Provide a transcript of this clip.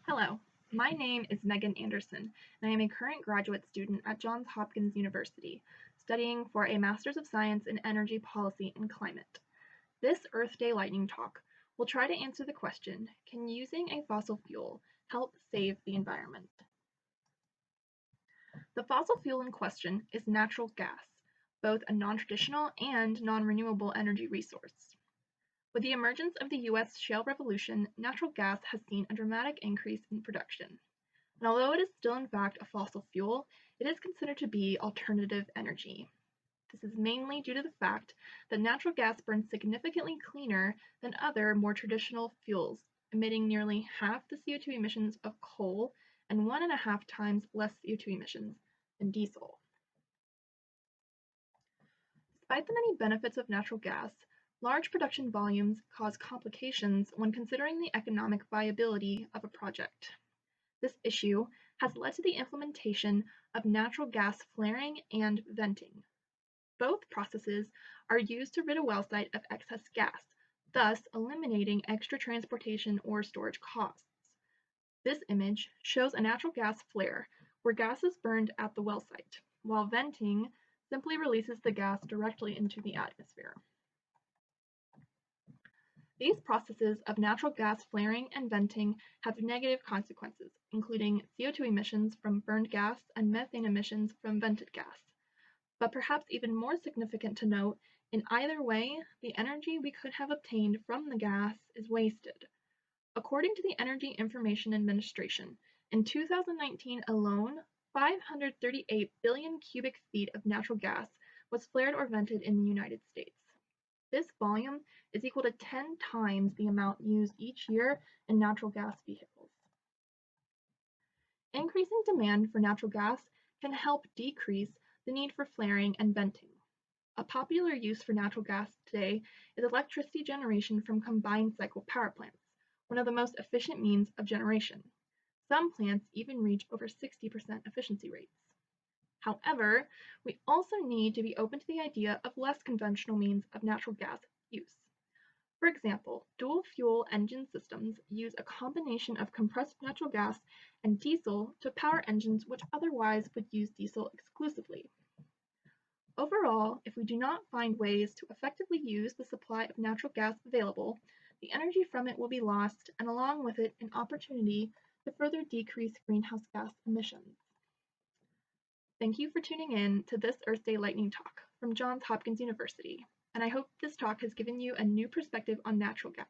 Hello, my name is Meaghan Anderson, and I am a current graduate student at Johns Hopkins University, studying for a Master's of Science in Energy Policy and Climate. This Earth Day Lightning Talk will try to answer the question, can using a fossil fuel help save the environment? The fossil fuel in question is natural gas, both a non-traditional and non-renewable energy resource. With the emergence of the U.S. shale revolution, natural gas has seen a dramatic increase in production. And although it is still in fact a fossil fuel, it is considered to be alternative energy. This is mainly due to the fact that natural gas burns significantly cleaner than other, more traditional fuels, emitting nearly half the CO2 emissions of coal and 1.5 times less CO2 emissions than diesel. Despite the many benefits of natural gas, large production volumes cause complications when considering the economic viability of a project. This issue has led to the implementation of natural gas flaring and venting. Both processes are used to rid a well site of excess gas, thus eliminating extra transportation or storage costs. This image shows a natural gas flare, where gas is burned at the well site, while venting simply releases the gas directly into the atmosphere. These processes of natural gas flaring and venting have negative consequences, including CO2 emissions from burned gas and methane emissions from vented gas. But perhaps even more significant to note, in either way, the energy we could have obtained from the gas is wasted. According to the Energy Information Administration, in 2019 alone, 538 billion cubic feet of natural gas was flared or vented in the United States. This volume is equal to 10 times the amount used each year in natural gas vehicles. Increasing demand for natural gas can help decrease the need for flaring and venting. A popular use for natural gas today is electricity generation from combined cycle power plants, one of the most efficient means of generation. Some plants even reach over 60% efficiency rates. However, we also need to be open to the idea of less conventional means of natural gas use. For example, dual-fuel engine systems use a combination of compressed natural gas and diesel to power engines which otherwise would use diesel exclusively. Overall, if we do not find ways to effectively use the supply of natural gas available, the energy from it will be lost, and along with it, an opportunity to further decrease greenhouse gas emissions. Thank you for tuning in to this Earth Day Lightning Talk from Johns Hopkins University, and I hope this talk has given you a new perspective on natural gas.